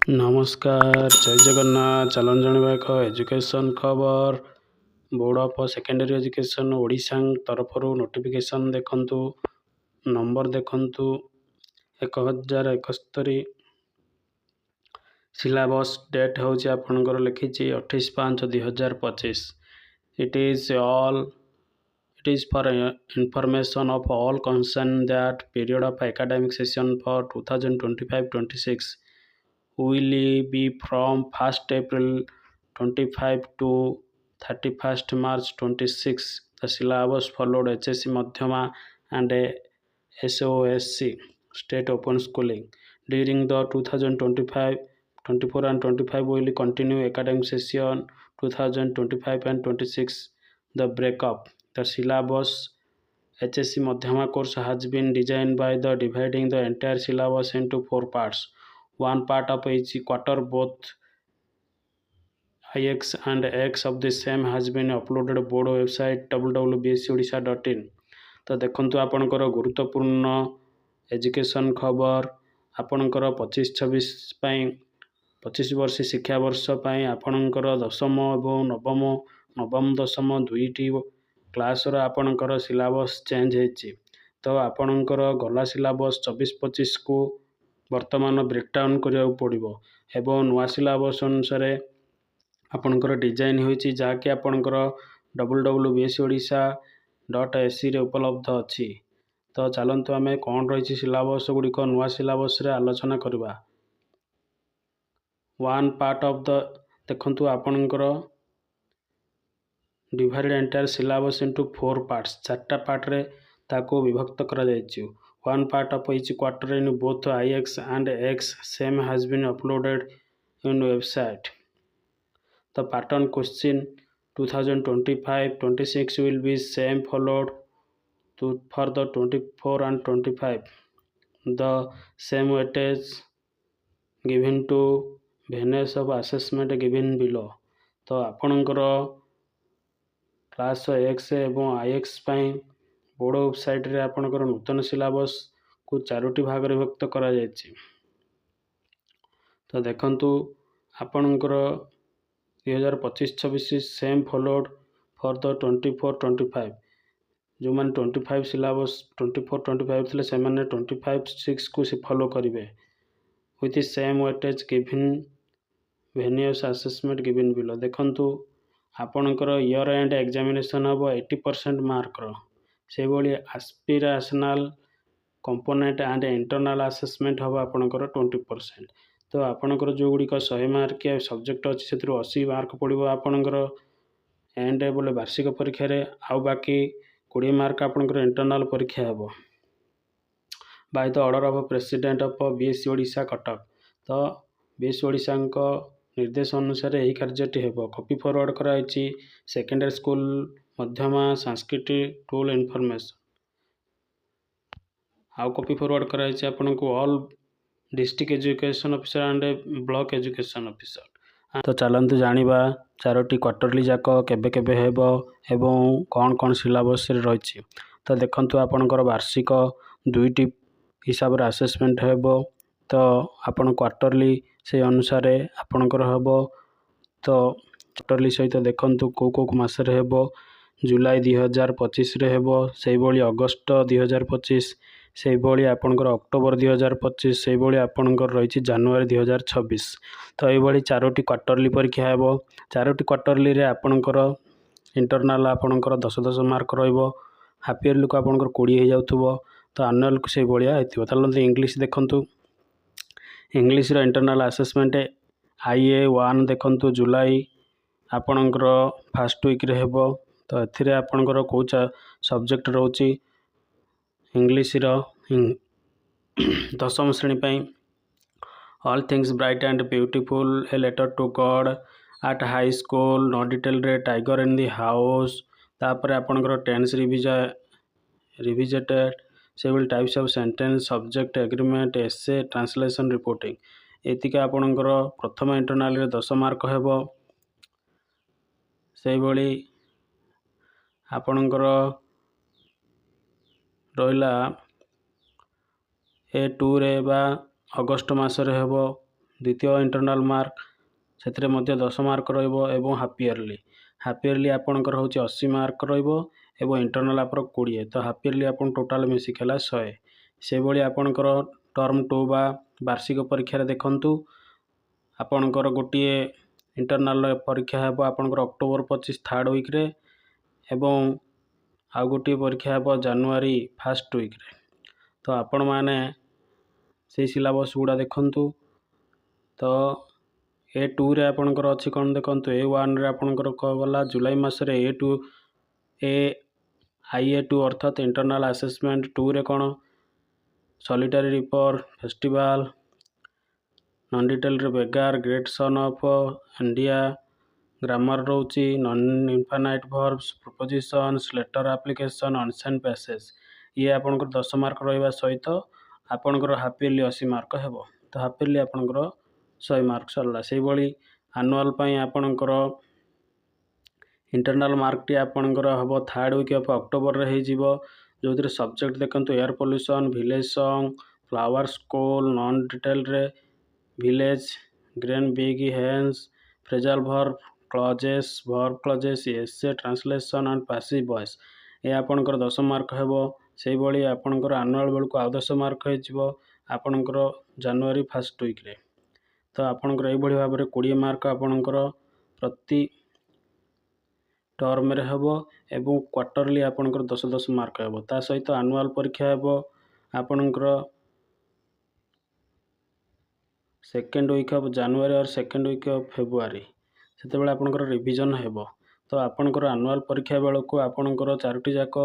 नमस्कार जय जगन्नाथ चलन जाना एक एजुकेशन खबर board of secondary education Odisha तरफ नोटिफिकेशन देखंतु नंबर देखंतु 1071 सिलेबस डेट हूँ आपंकर लिखी 28/5/2025 It is for information of all concerned that period of academic session for 2025-26 will be from 1st April 25 to 31st March 26. The syllabus followed HSC Madhyama and SOSC State Open Schooling. During the 2025, 24 and 25 will continue academic session 2025 and 26. The breakup. The syllabus HSC Madhyama course has been designed by the dividing the entire syllabus into 4 parts. One part of each quarter, both IX and X of the same has been uploaded board website www.bscodisha.in. तो देखंतु आपनकर गुरुत्वपूर्ण education खबर आपनकर 25-26 पई 25 वर्ष शिक्षा वर्ष पई आपनकर दशम एवं नवम दशम दुईटी क्लास रो आपनकर सिलेबस चेंज हेछि। तो आपनकर गला सिलेबस 24-25 को वर्तमान ब्रेकडाउन करिया पड़िबो एवं नुआ सिलेबस अनुसार आपनकर डिजाइन होइछि जाके आपनकर www.bscodisha.ac रे उपलब्ध अछि। तो चलंतु आमे कोन रहिछि सिलेबस गुडिक नुआ सिलेबस रे आलोचना करबा। वन पार्ट ऑफ द देखंतु आपनकर divided entire syllabus into 4 parts चारटा पार्ट रे ताको विभक्त करा जायछि। One part of each quarter in both IX and X same has been uploaded in website. The pattern question 2025-26 will be same followed for the 24 and 25. The same weightage given to values of assessment given below. तो आपनकर class X एवं IX ପାଇଁ board website रे आपनकर नूतन syllabus को चारोटी भाग रे विभक्त करा जायछि। तो देखंतु आपनकर 2025-26 सेम फॉलोड फॉर द 24-25 जो माने 25 सिलेबस 24-25 थिले से माने 25-6 को से फॉलो करिवे with same weightage given venues assessment given below. देखंतु आपनकर ईयर एंड एग्जामिनेशन हबो 80% मार्क रो से बोली aspirational component and internal assessment हबो आपनकर 20%। तो आपनकर जो गुडी का 100 मार्क के सब्जेक्ट अछि सेतिर 80 मार्क पड़िबो आपनकर एंड बोले वार्षिक परीक्षा रे आउ बाकी 20 मार्क आपनकर इंटरनल परीक्षा हबो by the order of president of BSC Odisha Cuttack. तो बीएससी ओडिशा को निर्देश अनुसार यही कार्यटी हेबो। कॉपी फॉरवर्ड कराइछि सेकेंडरी स्कूल मध्यमा संस्कृत टूल इनफॉरमेशन आउ कॉपी फॉरवर्ड कराइछि आपनको all district education officer and block education officer. तो चलंतु जानिबा चारोटी क्वार्टरली जाक केबे केबे हेबो एवं कोन कोन सिलेबस रे रहिछि। तो देखंतु आपनकर वार्षिक दुईटी हिसाब रे असेसमेंट हेबो। तो आपन क्वार्टरली से अनुसार आपनकर हेबो। तो क्वार्टरली सहित देखंतु को मास रे हेबो जुलाई 2025 रे हेबो सेही बोली अगस्त 2025 सेही बोली आपनकर अक्टोबर 2025 सेही बोली आपनकर रहिछि जनवरी 2026। तो एही बोली चारोटी क्वार्टरली परीक्षा हेबो। चारोटी क्वार्टरली रे आपनकर इंटरनल आपनकर 10 मार्क रहइबो हाफ ईयरली को आपनकर 20 हे जाउथबो। तो एनुअल को सेही बोलिया हेतिबो। तालंतु इंग्लिश देखंतु इंग्लिश रो इंटरनल असेसमेंट IA1 देखंतु जुलाई आपनकर फर्स्ट वीक रे हेबो। तो एथिरे आपनकर को सब्जेक्ट रहउछि इंग्लिश रो 10th श्रेणी पई all things bright and beautiful a letter to God at high school no detail रे टाइगर इन द हाउस। तापर आपनकर tense revisited several types of sentence subject agreement essay translation reporting एतिका आपनकर प्रथम internal रे 10 mark हेबो। सेही बोली आपनकर रहिला A2 रे बा अगस्त मास रे हेबो द्वितीय इंटरनाल मार्क से मध्य 10 मार्क रहिबो हाफ इयरली आपणकर होची 80 मार्क रहिबो एवं इंटरनाल आपन 20 तो हाफ इयरली आपन टोटाल मिसिकेला 100 से भली आपणकर टर्म 2 बा वार्षिक परीक्षा देखंतु आपणकर गोटे इंटरनाल परीक्षा हेबो आपणकर अक्टोबर 25 थर्ड वीक रे एवं आउ गोटे परीक्षा हेबो जनवरी फर्स्ट वीक रे तो आपण माने से सिलेबस गुड़ा देखंतु तो A2 रे आपणकर अच्छी कौन देखंतु A1 रे आपणकर गला जुलाई मास रे IA2 अर्थात इंटरनल असेसमेंट 2 रे कौन solitary reaper festival non detail रे beggar great son of India grammar रोची non infinite verbs prepositions letter application unseen passage ये आपणकर 10 मार्क रहिबा सहित आपणकर हाफ इयरली 80 मार्क हेबो तो हाफ इयरली आपणकर 100 मार्क सरला से भली एनुअल पई आपणकर इंटरनल मार्क टी आपणकर हबो थर्ड वीक ऑफ अक्टोबर रे हे जीवो जोतिर सब्जेक्ट देखंतु air pollution village song flower school non detail रे village grain big hens phrasal verb clauses essay translation and passive voice ये आपणकर 10 मार्क हेबो से भली आपणकर एनुअल बेल को 10 मार्क हे जीवो आपणकर जनवरी फर्स्ट वीक रे तो आपणकर एई भली भाव रे 20 मार्क आपणकर प्रति टर्म रे हेबो एवं क्वार्टरली आपणकर 10 मार्क हेबो ता सहित एनुअल परीक्षा हेबो आपणकर सेकेंड वीक ऑफ जनवरी और सेकेंड वीक ऑफ फेब्रुआरी सेते बेले आपणकर रिवीजन हेबो तो आपणकर एनुअल परीक्षा बेल को आपणकर चारोटी जाक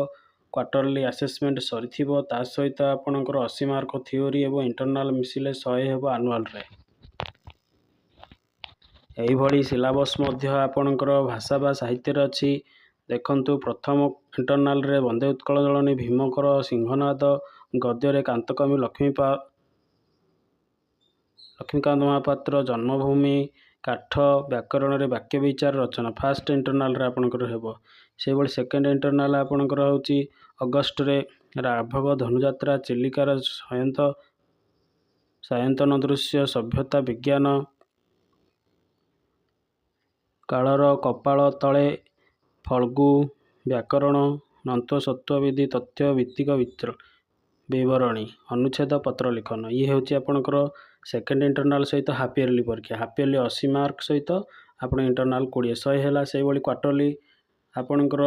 क्वार्टरली असेसमेंट सरीथिबो ता सहित आपणकर 80 मार्क थ्योरी एवं इंटरनल मिसिले 100 हेबो एनुअल रे एई भली सिलेबस मध्य आपणकर भाषा बा साहित्य रे अछि देखंतु प्रथम इंटरनल रे वंदे उत्कल जलनी भीमकर सिंहनाद गद्य रे कांतकवि लक्ष्मीकांत महापात्र जन्मभूमि काठ व्याकरण रे वाक्य विचार रचना फास्ट इंटरनल रे आपणकर हेबो से भली सेकेंड इंटरनल आपणकर होची अगस्त रे राघव धनुयात्रा चिलिकार सायंतन दृश्य सभ्यता विज्ञान कालर कपाल तले फल्गु व्याकरण नंत सत्वविधि तथ्य भित्तिक विवरणी अनुच्छेद पत्र लिखन ये होची आपणकर सेकेंड इंटरनल सहित हाफ इयरली परीक्षा हाफ इयरली 80 मार्क सहित आपण इंटरनल 20 100 हैला से भली क्वार्टरली आपणकर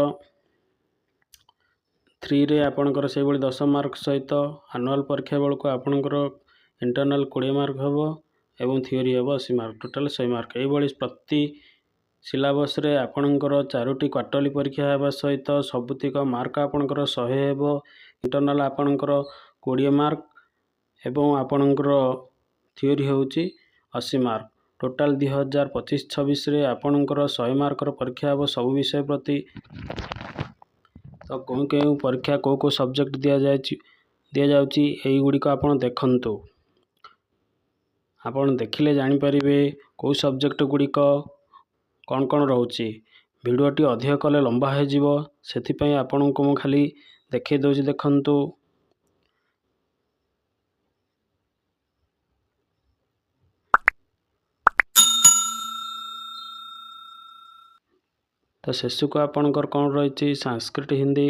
3 रे आपणकर से भली 10 मार्क सहित एनुअल परीक्षा बेल को आपणकर इंटरनल 20 मार्क हेबो एवं थ्योरी हेबो 80 मार्क टोटल 100 मार्क एई भली प्रति सिलेबस रे आपणकर चारोटी क्वार्टरली परीक्षा हेबा सहित सबुतिक मार्क आपणकर 100 हेबो इंटरनल आपणकर 20 मार्क एवं आपणकर थ्योरी होची 80 मार्क टोटाल 2025-26 रे आपणकर 100 मार्कर परीक्षा हेबो सब विषय प्रति तो कौन परीक्षा को सब्जेक्ट दिया जाउची एई गुडी को आपण देखंतु आपण देखिले जानि परिबे को सब्जेक्ट गुडी को कौन कौन रोची भिडियोटी अधिक कले लंबा हो जीवो सेथिपई आपनको मु खाली देखे दोछि देखंतु तो शेष को आपणकर कौन रही संस्कृत हिंदी